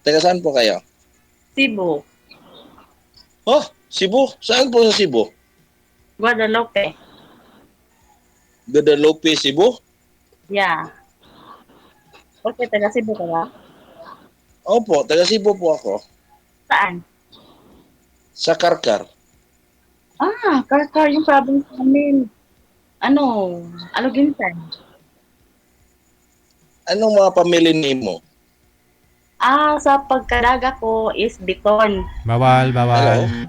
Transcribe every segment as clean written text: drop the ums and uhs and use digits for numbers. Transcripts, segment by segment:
Taga saan po kayo? Cebu. Oh, Cebu. Saan po sa Cebu? Guadalupe. Guadalupe, Cebu? Yeah. Okay, taga Cebu ka ba? Opo, taga Cebu po ako. Saan? Sa Karkar. Karkar yung province namin. Ano? Aluginsan. Anong mga pamilya mo? Sa pagkaraga ko is Biton. Bawal, bawal. Hello?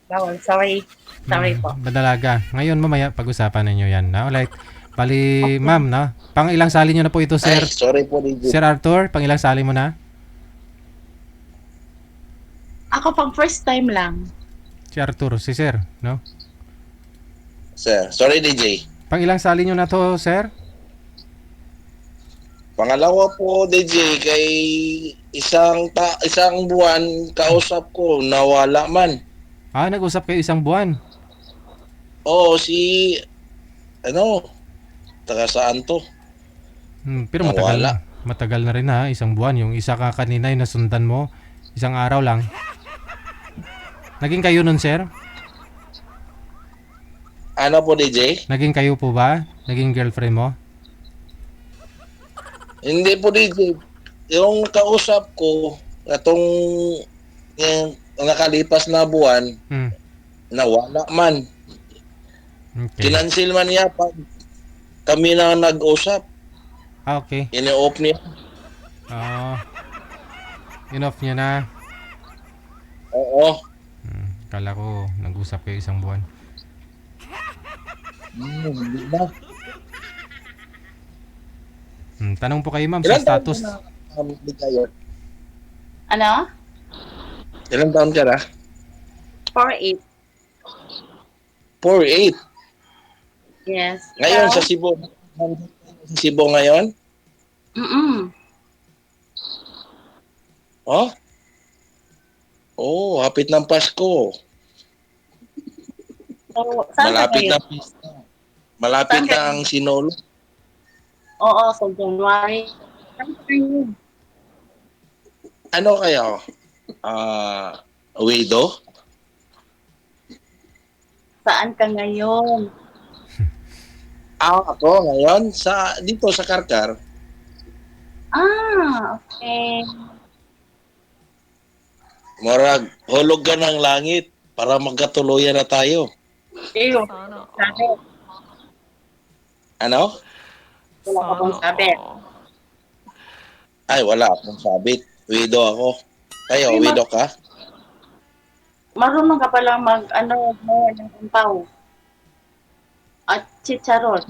Bawal, sorry. Sorry po. Badalaga. Ngayon mamaya pag-usapan ninyo yan. No? Like, bali, Okay. ma'am, no? Pang ilang sali nyo na po ito, Ay, sir? sorry po, DJ. Sir Arthur, pang ilang sali mo na? Ako pang first time lang. Si Arthur, si sir, no? Sir, sorry, DJ. Pang ilang sali nyo na to, sir? Pangalawa po, DJ, kay isang buwan kausap ko, nawala man. Nag-usap kayo isang buwan. Oo, ano, taga saan to? Pero Nawala. matagal na rin ha, isang buwan. Yung isa ka kanina yung nasundan mo, isang araw lang. Naging kayo nun, sir? Ano po, DJ? Naging kayo po ba? Naging girlfriend mo? Hindi po, DJ. Yung kausap ko, yung nakalipas na buwan, Hmm. nawala man. Okay. Kinansil man niya pag kami na nag-usap. Okay. Ini-off niya. Oo. Enough niya na. Oo. Kala ko nag-usap kayo isang buwan. Hindi na. Tanong po kayo, ma'am, sa Ilan taon ka status. na, Ligayon? Ano? Ilan taon ka na? 4-8. 4'8". Yes. Ngayon Ikaw? sa Cebu. Sa Cebu ngayon? Mm-mm. Oh? Oh, hapit ng Pasko. So, saan ka Malapit kayo? na pista. Malapit Saan ka? na ang Sinolo. Oo, sa January. Saan ka kayo? Ano kayo? Widow? Saan ka ngayon? Ako ngayon dito sa Karkar. Okay. Murag hulog ka ng langit para magkatuluyan na tayo. Ew. Sabi. Ano? Wala ka bang sabi? Ay, wala akong sabit. Widow ako. Kayo, Ay, widow ka? Marunong ka palang mo ng umpaw. At chicharon.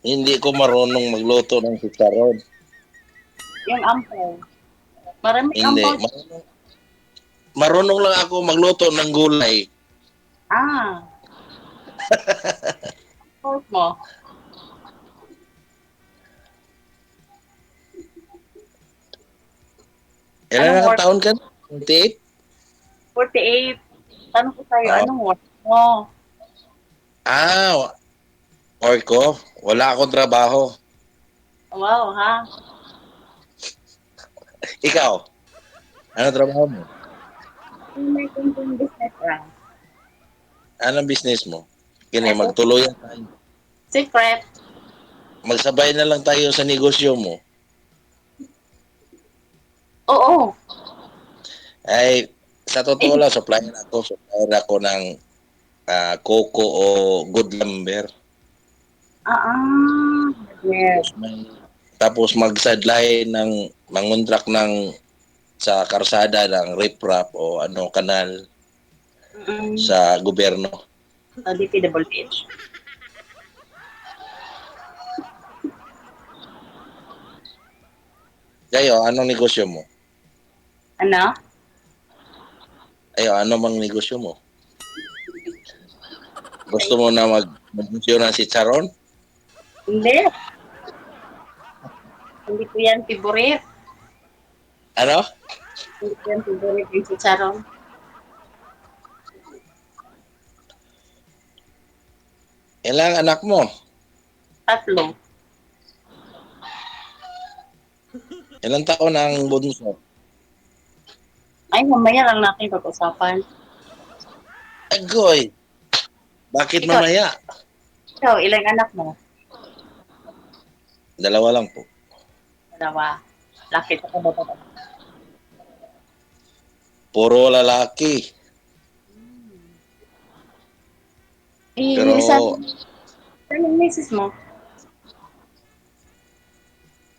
Hindi ko marunong magluto ng chicharon. Yung ampaw. Maraming Hindi. ampaw. Marunong lang ako magluto ng gulay. Ah. Pork mo. Ilan Anong na work? taon ka? 28? 48. Tanong ko sa'yo, Ah. anong work mo? Work ko. Wala akong trabaho. Wow, ha? Ikaw, ano trabaho mo? May kunting business lang. Anong business mo? Kini, Eto, magtuluyan tayo. secret. Magsabay na lang tayo sa negosyo mo. Oo. Ay, sa totoo lang, supplier ako ng coco o good lumber. Yes. Tapos mag-sideline ng mangontract sa karsada ng riprap o kanal Mm-mm. sa gobyerno. Sa DPWH. Kayo, anong negosyo mo? Ano? Ano mang negosyo mo? Gusto mo na mag-negosyo ng si Charon? Hindi. Hindi ko yan favorite. Ano? Hindi ko yan favorite yung chicharon. Ilang anak mo? 3. Ilang taon ang bunso? Ay, mamaya lang natin pag-usapan. Agoy, bakit Ikaw, mamaya? ikaw, ilang anak mo? Dalawa lang po. Dalawa. Laki ka ba ba? Puro lalaki. Eh, Pero, saan yung misis mo?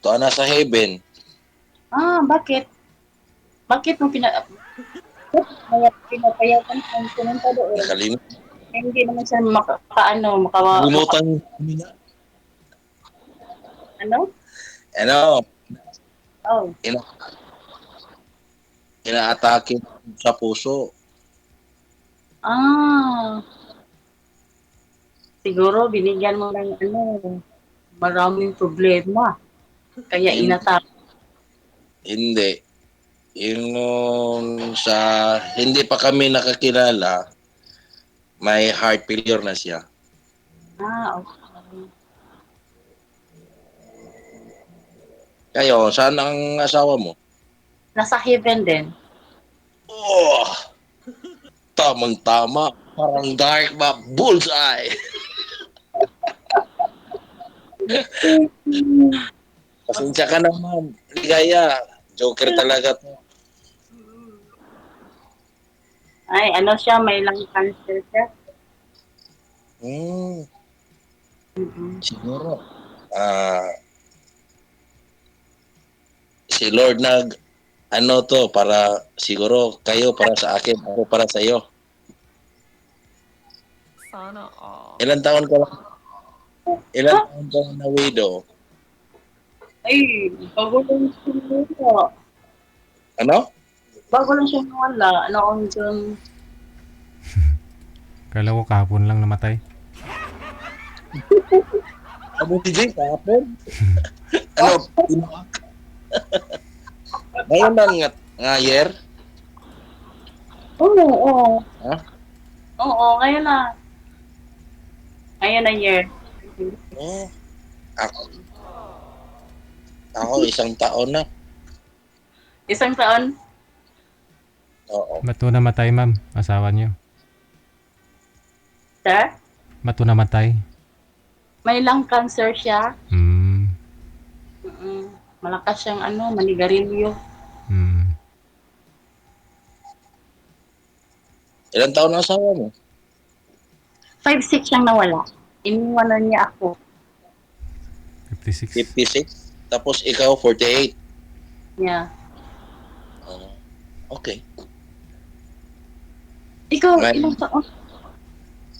to na sa heaven. Ah, bakit? Bakit mo pinapayagan kung pumunta doon? Nakalimutan. Eh, hindi naman siya maka, Nakalimutan kami na. ano? Ano, Oh. ina inaatake sa puso. Ah, siguro binigyan mo ng maraming problema. Kaya Hin- inatake. Hindi. Yung sa hindi pa kami nakakilala, may heart failure na siya. Ah, okay. Kayo, saan ang asawa mo? Nasa heaven din. Oh, tamang-tama. Parang dark ba? Bullseye. Pasensya ka naman. Ligaya. Joker talaga to. Ay, ano siya, may lung cancer siya. Hmm, Mm-mm. siguro. Si Lord ano to, para siguro kayo para sa akin, ako para sa iyo. Sana all. Ilan taon ka lang? Ilan taon ka na widow? Ay, bago lang siya nawala. Ano? Bago lang siya nawala. Noong June. Kala ko kahapon lang namatay. Ano DJ kahapon? Ano? Ngayon lang nga year? Oo, oo. Ha? Oo, ngayon na. Ngayon na year. Oh, ako. Ako isang taon na. Isang taon. Oo. Ba't to namatay, ma'am? Asawa niyo. Sir? Ba't to namatay? May lung cancer siya. Hmm. Mm-mm. Malakas siyang manigarilyo. Hmm. Ilan taon ang asawa mo? 5'6" siyang nawala. Iniwanan niya ako. 56. 56. Tapos ikaw 48. Yeah. Oh, okay. Ikaw, May- ilang taon?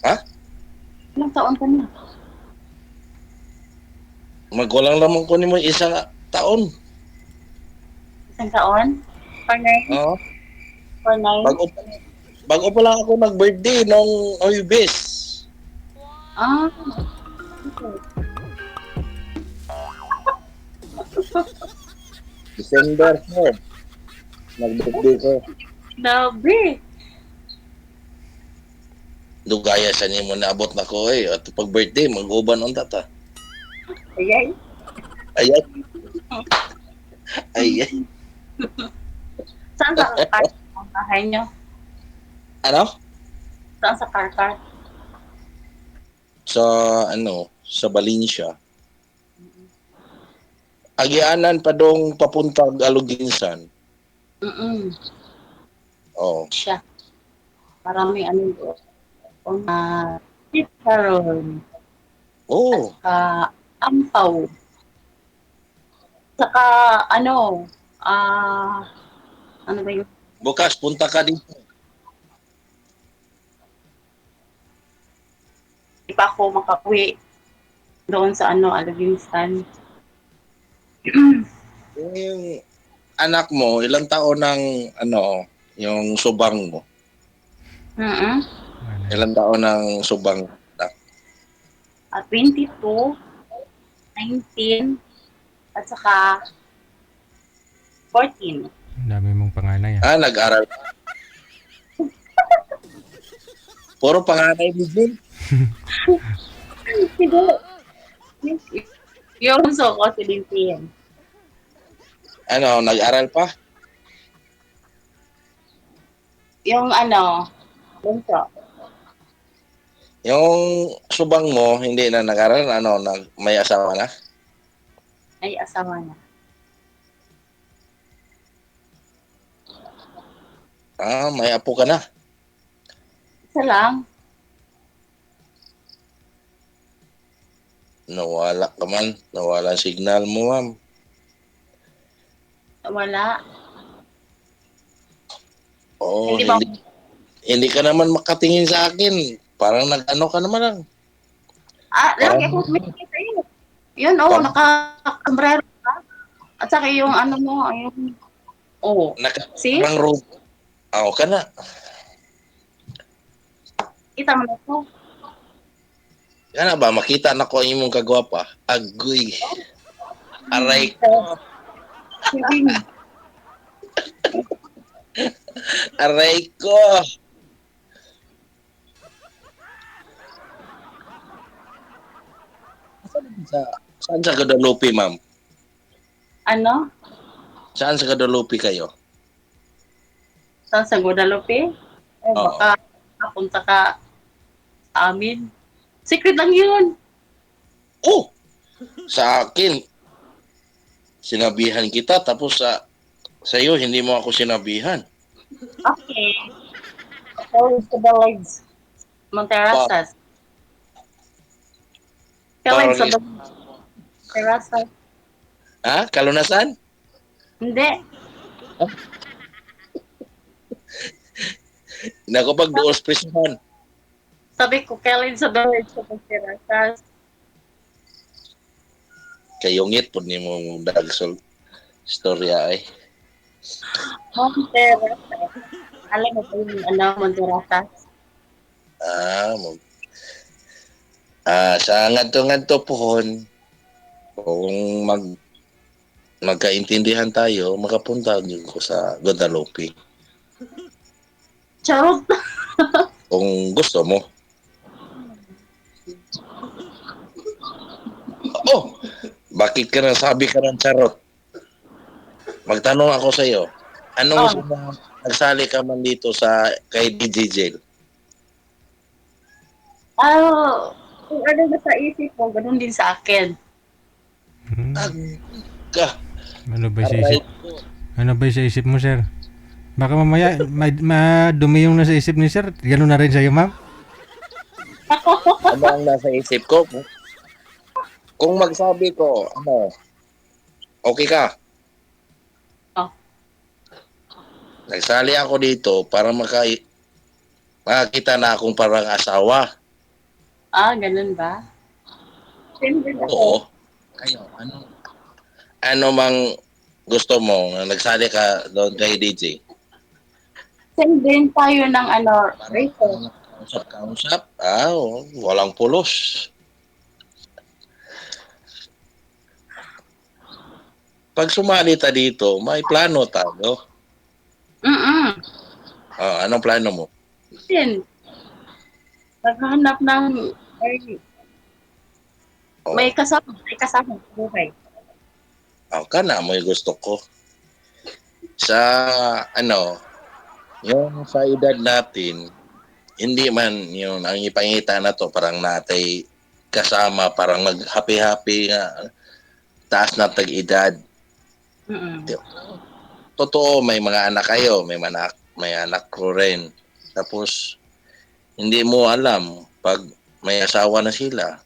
Ha? Ilang taon ka na? Magwalang lamang ko ni mo isang taon. Isang taon? For nine? Oo. For nine? Bago pa lang ako nag-birthday nung Huwebes. Ah. December 4. Nag-birthday ko. Grabe. Dugaya sa nimo naabot na ko eh. At pag birthday, mag-uban on tata. Ayay. Ayay. Ayay. Saan sa Karkar ang bahay niyo? Ano? Saan sa Karkar? Sa Valencia. Agianan pa dong papuntag Aluginsan. Mm-mm. Oh. Siya. Maraming doon. Chicharon. Oh. Ampaw. Saka, ano ba yun? Bukas punta ka dito. Di pa ako makauwi doon sa Alavinsan. Yung anak mo, ilang taon ng yung subang mo? Mm-mm. Ilang taon ng subang? 22, 19, at saka 14. Ang dami mong panganay. Nag-aral. Puro panganay ni Jim. Siguro, yung bunso ko si Lintian. Ano, nag-aral pa? Yung bunso. Yung subang mo, hindi na nag-aral, ano, may asawa na? Ay, asawa na. Ah, may apo ka na. Isa lang. Nawala ka man. Nawala ang signal mo, ma'am. Wala. Oo, Hindi ba? hindi ka naman makatingin sa akin. Parang nag-ano ka naman lang. Lagi Parang, ako tumingin sa iyo. Yun, parang naka-sombrero ka. At saka yung mo, See? parang robe. Ako ka na. Kita mo na to. Yan ba, makita na ko ang imong kagwapa. Agoy. Aray ko. Sibing. Aray ko. Saan sa Guadalupe, ma'am? Ano? Saan sa Guadalupe kayo? Sa Guadalupe? Oo. Baka napunta ka sa amin. Secret lang yun. Oh! Sa akin, sinabihan kita, tapos sa iyo, hindi mo ako sinabihan. Okay. Towards to the legs. Monterrasas. Kailan Parang sa Monterrasas? Ha? Kalunasan? Hindi. Nakapag-duos prisuhan. Sabi ko, kailan sa Monterrasas? Kayungit po ni mo dagsol storya ay. Monterrasas. Alam mo ba yung Monterrasas? Sa ngadto-ngadto pohon, kung magkaintindihan tayo, makapunta din ko sa Guadalupe. Charot. Kung gusto mo. Oh! Bakit ka nasabi ka ng charot? Magtanong ako sa iyo. Anong gusto mo? Nagsali ka man dito kay DJ Jail? Kung ano ba sa isip mo, ganun din sa akin. Ka. Ano ba sa isip? Ano ba sa isip mo, sir? Baka mamaya madumi yung nasa isip ni sir. Ganun na rin sa'yo, ma'am. Ano ang nasa isip ko? Kung magsabi ko, okay ka? Oh. Nagsali ako dito para makakita na akong parang asawa. Ganun ba? Siyempre Oo. Kayo, ano mang gusto mo na nagsali ka doon kay DJ? Send din tayo ng racer. Kausap? Walang pulos. Pag sumali ta dito, may plano tayo. Anong plano mo? Then, naghahanap ng may kasama buhay. Ka na, may gusto ko. Sa, yung sa edad natin, hindi man yun, ang ipangita na to, parang natay kasama, parang mag-happy-happy nga, taas na tag-edad. Totoo, may mga anak kayo, may anak ko rin. Tapos, hindi mo alam, pag may asawa na sila,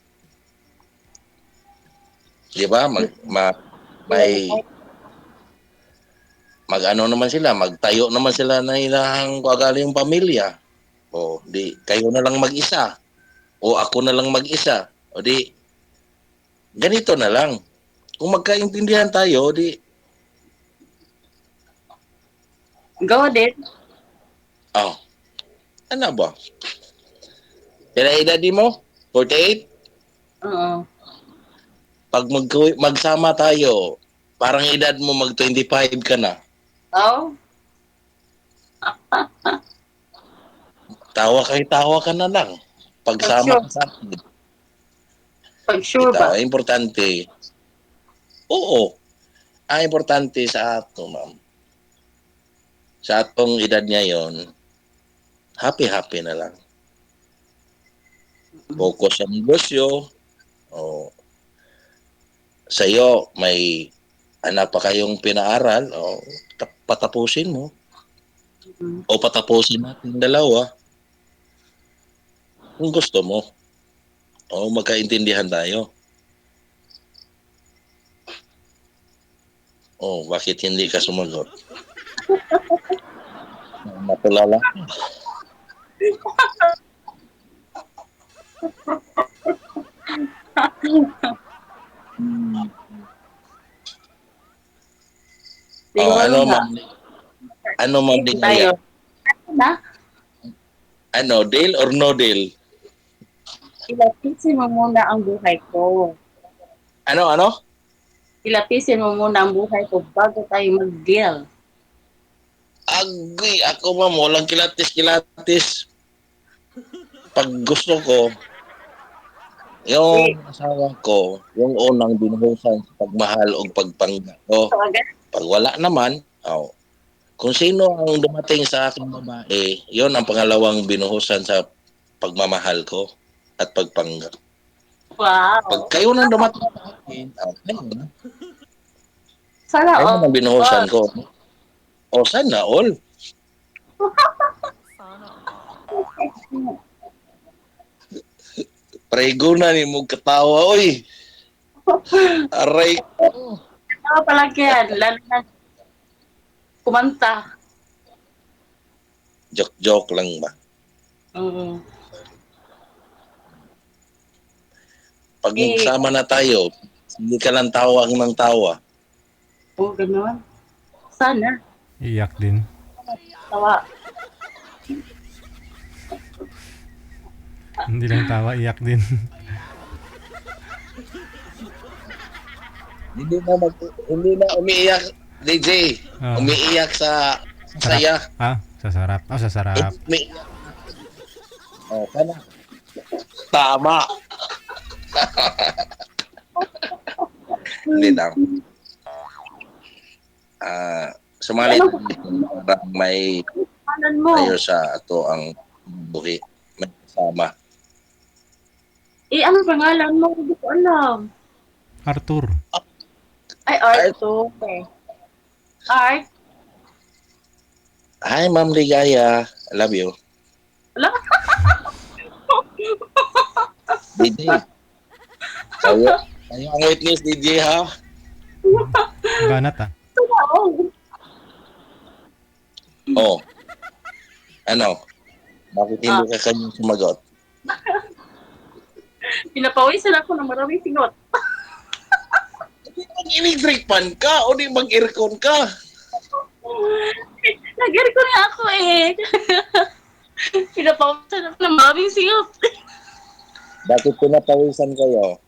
di ba, mag-ano naman sila, magtayo naman sila na ilang kagaling pamilya. O di kayo na lang mag-isa. O ako na lang mag-isa. O di ganito na lang. Kung magkaintindihan tayo, di Go din. Ano ba? Kaya edad mo? 48? Oo. Pag magsama tayo, parang edad mo mag-25 ka na. Oh? Tawa ka na lang. Pagsama ka sa akin. Pag sure ba? Importante. Oo. ang importante sa ato, ma'am, sa atong edad ngayon, happy-happy na lang. Focus sa negosyo. O, sa iyo, may anak pa kayong pinaaral, o, patapusin mo. Mm. O patapusin natin dalawa. Kung gusto mo. O magkaintindihan tayo. O, bakit hindi ka sumagot? Matulala. O, Siguro ano, nga. ma'am? Ano, ma'am, Sige Ligaya? tayo. Ano na? Ano, deal or no deal? Ilapisin mo muna ang buhay ko. Ano? Ilapisin mo muna ang buhay ko bago tayo mag-deal. Agree. Ako, ma'am, walang kilatis-kilatis. Pag gusto ko, yung asawa ko, yung unang binuhusan sa pagmahal o pagpangga ko. So, agad. Pag wala naman, kung sino ang dumating sa aking babae, yon ang pangalawang binuhusan sa pagmamahal ko at pagpangga. Pag Wow. kayo nang dumating sa akin, kayo na. Sana Kayo all. nang binuhusan ko. O, sana all. Prego na ni mo katawa, oy. Aray. Ano pala yan? Lalo na kumanta. Joke lang ba? Mm. Pag nagsama na tayo, hindi ka lang tawag ng tawa. Oo, ganun. Sana. Iyak din. Tawa. Hindi lang tawa, iyak din. Hindi na umiiyak, DJ. Ah. Umiiyak sa saya. Sa sarap. Sa sarap. Umiiyak. Sana. Tama. Hindi lang. Sumalit para may Anan mo. tayo sa ato ang buhi. May kasama. Ano pangalan mo? Hindi ko alam. Arthur. Ay, Art to. Okay. Art? Hi, Ma'am Ligaya. I love you. Wala. DJ. Kayo ang witness, DJ, ha? Banat ah. Oh. Ano? Bakit hindi ka kanyang sumagot? Pinapawisan ako ng maraming singot. Mag-electric fan ka o di mag-aircon ka? Nag-air ko nga ako eh. Pinapawisan ako ng maraming singot. Bakit pinapawisan kayo?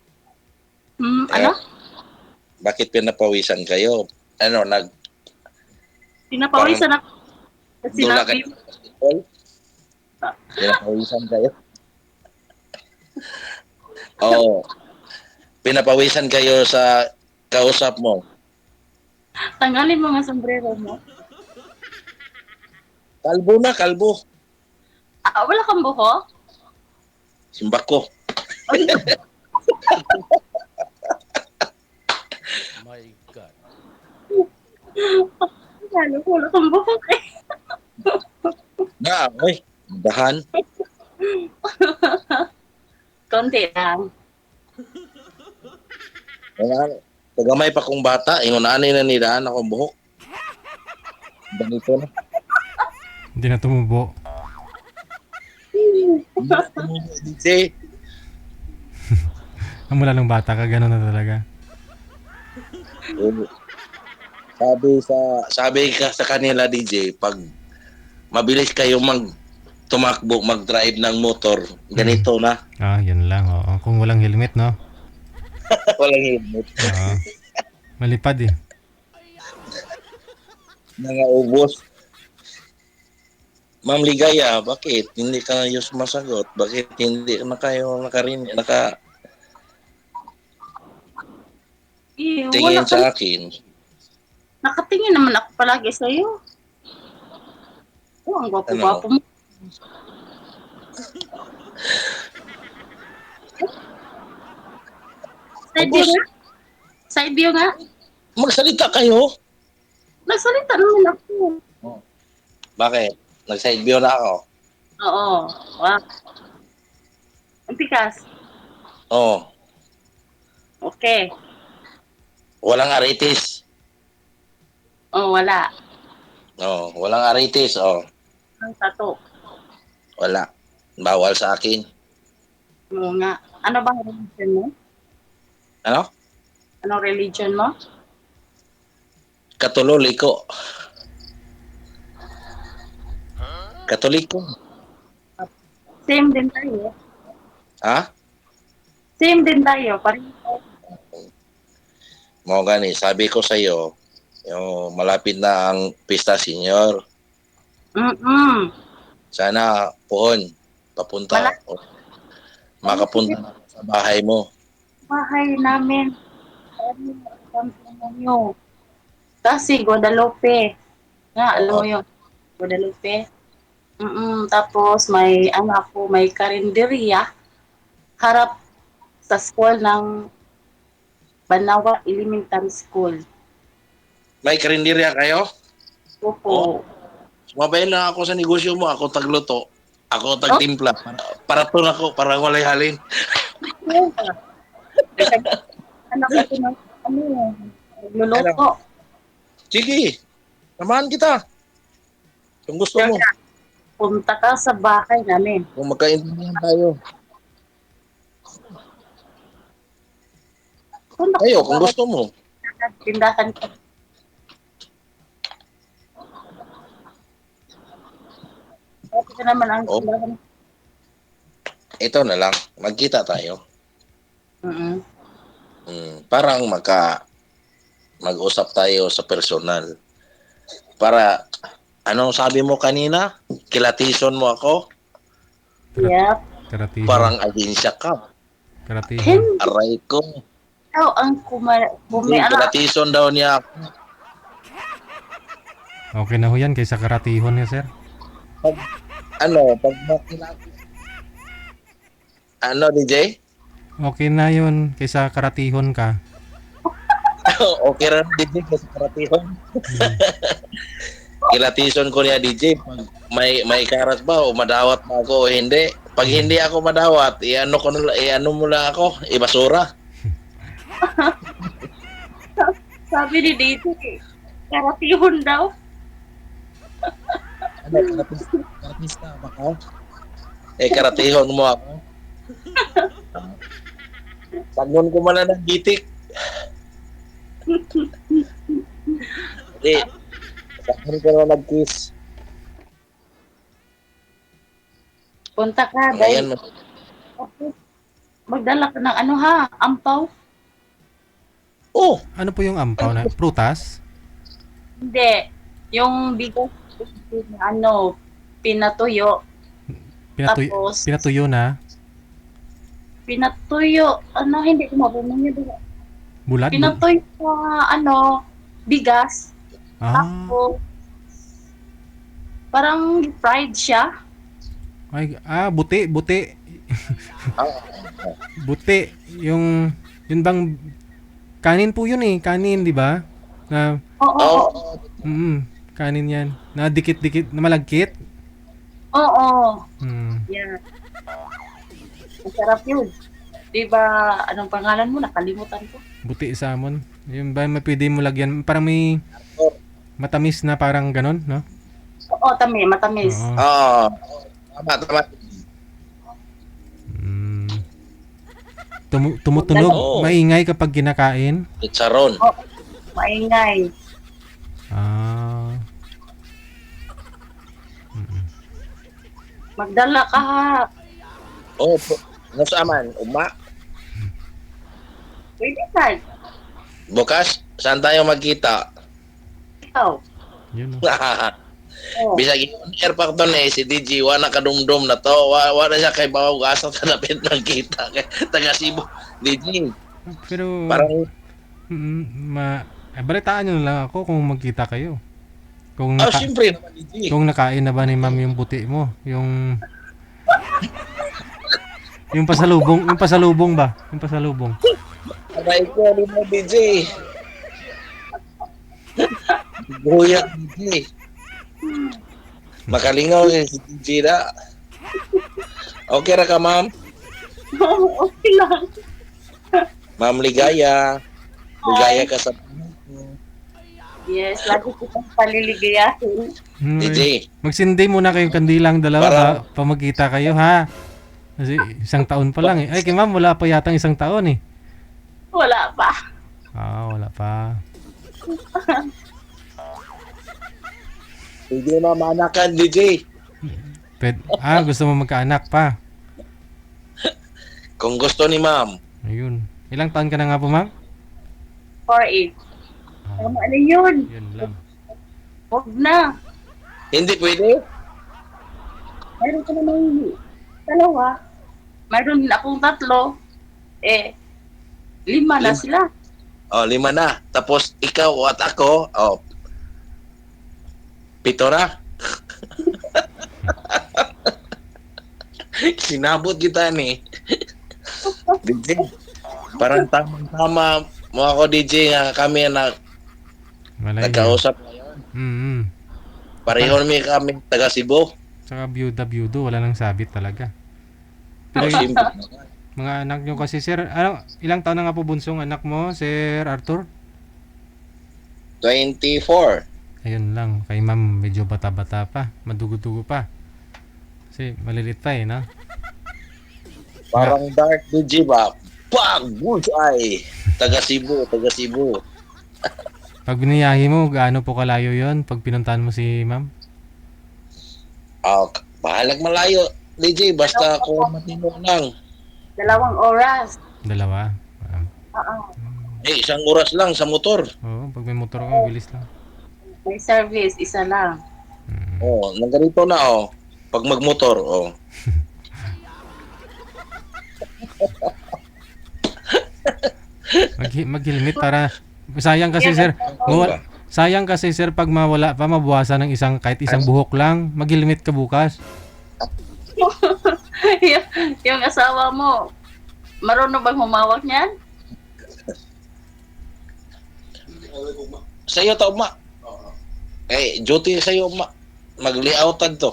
Ano? Bakit pinapawisan kayo? Ano, Pinapawisan ako. Kasi dula sinabi kayo sa basketball? Pinapawisan kayo? Oo. Pinapawisan kayo sa kausap mo. tanggalin mo nga sombrero mo. Kalbo na, kalbo. Wala kang buho? Simbak ko. My God. Wala kang buho eh. Oy. Dahan. Konti lang. Tagamay pa kong bata, ingon ani na nidaan akong buhok. Ganito na. Hindi na tumubo. DJ, Mula nung bata ka, gano'n na talaga. sabi ka sa kanila, DJ, pag mabilis kayo tumakbo, mag-drive ng motor, ganito na. Yun lang. Oo. Kung walang helmet, no? Walang helmet. Oo. Malipad eh. Nangaubos. Ma'am Ligaya, bakit hindi kayo sumasagot? Bakit hindi na kayo Wala tingin kang, sa akin? Nakatingin naman ako palagi sa'yo. Oh, ang Ano? gwapo-gwapo mo. Side view Tapos, nga. Side view nga. magsalita kayo. Nagsalita naman ako. Bakit? Nag-side view na ako. Oo. Wow. Ang tikas. Oh, Okay. walang aritis. Oh, wala. Oh, walang aritis. Oh, Ang tato. wala. Bawal sa akin. Oo nga. Ano ba ang religion mo? Ano? Anong religion mo? Katoliko. Katoliko. Same din tayo. Ha? Same din tayo. Pareho. Mo gani, sabi ko sa iyo, yung malapit na ang Pista Senior. Mm-mm. Sana pohon papunta o makapunta na sa bahay mo. Bahay namin. Ano, kasi Guadalupe. Nga, alam mo Oo. yun. Guadalupe. Tapos may ano ako, may karinderya harap sa school ng Banawa Elementary School. May karinderya kayo? Opo. Sumabay lang ako sa negosyo mo, ako tagluto. Ako tagtimpla. Para to na ko, para walay halin. Anak ako ng ano, nagluluto. Sige, samahan kita. Kung gusto mo. Punta ka sa bahay namin. Kung magkaintindihan tayo. Punta ka Kayo, sa kung bahay, gusto mo. tindahan ka. Okay naman ang Oh. tindahan. Ito na lang, magkita tayo. Mm-mm. Parang mag-usap tayo sa personal. Para, anong sabi mo kanina? Kilatison mo ako? Yep. Karatihon. Parang agensya ka. Karatihon. Aray ko. Ikaw ang kumiala. Kilatison daw niya ako. Okay na ho yan kaysa karatihon niya, sir. Pag makilala. Ano, DJ? Okay na yun kaysa karatihon ka. Okay rin, DJ, kasi karatihon. Kilatison ko niya, DJ. Pag may karat ba o madawat ba ako o hindi? Pag hindi ako madawat, iano mo lang ako, ibasura. Sabi ni Dito, karatihon daw. Ano, karatista ba ka? Karatihon mo ako. Tagon ko man ng gitik. Hindi. Tagon ko na nag-kiss. Punta ka, Ngayon, dahil magdala ka ng ano ha, ampaw. oh, Ano po yung ampaw na? Prutas? Hindi. Yung bigas, ano, pinatuyo. Tapos, Pinatuyo na? pinatuyo, ano, hindi ko mabunong yun. Bulat? Pinatuyo sa, ano, bigas. Ah, Tapos, parang fried siya. buti. Buti. Yung bang kanin po yun eh. Kanin, di ba? Na, Oo, kanin yan. Na dikit-dikit, na malagkit. oo. Hmm. Yan. Ang sarap yun. Di ba, anong pangalan mo? Nakalimutan ko. Buti salmon. Yung ba may pwede mo lagyan? Parang may matamis na parang ganon, no? Oo, matamis. Oo. Oo. Tama. Mm. Tumutunog, Oo. maingay kapag kinakain. Chicharon. Maingay. Ah. Magdala ka ha. Oh, nasa man, uma. Pwede ka. Bukas, saan tayo magkita? Ikaw. Yun. Oh. Bisag i-share pa ko to si DJ, wala kadumdum na to. Wala siya kay bawaw gasa tanapit ng kita. Kay taga Cebu. DJ, Pero parang balitaan nyo na lang ako kung magkita kayo. Kung, Siyempre naman, DJ. kung nakain na ba ni ma'am yung puti mo? Yung pasalubong ba? Yung pasalubong. Aray ko, ano mo, DJ? Buyak, DJ. Makalingaw si DJ na. Okay ra ka, ma'am? Okay lang. Ma'am Ligaya. Ligaya ka sa Yes, lagi kitang paliligayahin. DJ. Magsindi muna kayong kandilang dalawa Para- pa magkita kayo ha. Kasi isang taon pa lang eh. Ay, kay ma'am, wala pa yatang isang taon eh. Wala pa. Wala pa. Hindi na manakan, DJ. Gusto mo magkaanak pa. Kung gusto ni ma'am. Ayun. Ilang taon ka na nga po, ma'am? 4-8. Ano yun? Yun lang. Huwag na. Hindi pwede. Mayroon ka namang dalawa. Mayroon din akong 3. 5 na sila. 5 na. Tapos ikaw at ako, 7 na. Sinabot kita ni. DJ. Parang tamang-tama mo ako, DJ, nga kami na Malay niyo. nagkausap ngayon. Pareho kami taga Cebu. Saka byuda, wala nang sabit talaga. Oh, Pero simple. mga anak nyo kasi, sir, ilang taon na nga po bunsong anak mo, Sir Arthur? 24. Ayun lang, kay ma'am medyo bata-bata pa, madugo-dugo pa. Kasi malilit pa eh, no? Parang dark DJ ba? Pag! Bullseye! Taga Cebu, taga Cebu. Pag biniyahe mo, gaano po kalayo yon pag pinuntahan mo si ma'am? Bahalag malayo, DJ. Basta ako matino lang. 2 oras. Dalawa. Oo. 1 oras lang sa motor. Oo, pag may motor ka, bilis lang. May service, 1 lang. Nangganito na, Pag magmotor, Mag-helmet para sayang kasi sir. Sayang kasi sir pag mawala pa mabawasan ng kahit isang buhok lang. Mag-helmet ka bukas. yung asawa mo, marunong bang humawak niyan? Sa'yo to, ma. Duty sa'yo, ma. Mag-layoutan to.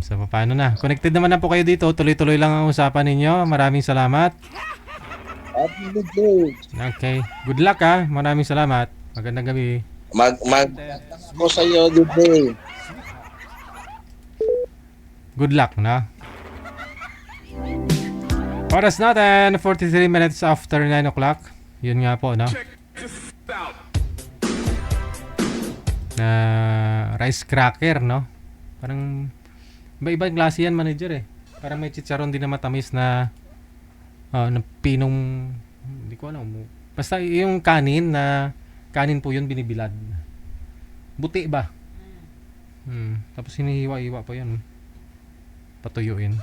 So paano na? Connected naman na po kayo dito. Tuloy-tuloy lang ang usapan ninyo. Maraming salamat. Happy birthday. Okay. Good luck ha. Maraming salamat. Magandang gabi. Ako sa'yo, DJ. Good luck na. Oras natin, 43 minutes after 9 o'clock. Yun nga po, no? Na rice cracker, no? Parang iba-ibang klase yan, manager eh. Parang may chicharon din na matamis na na pinong, hindi ko alam. Basta yung kanin po yun binibilad. Buti ba? Tapos hinihiwa-hiwa pa yun. Patuyuin.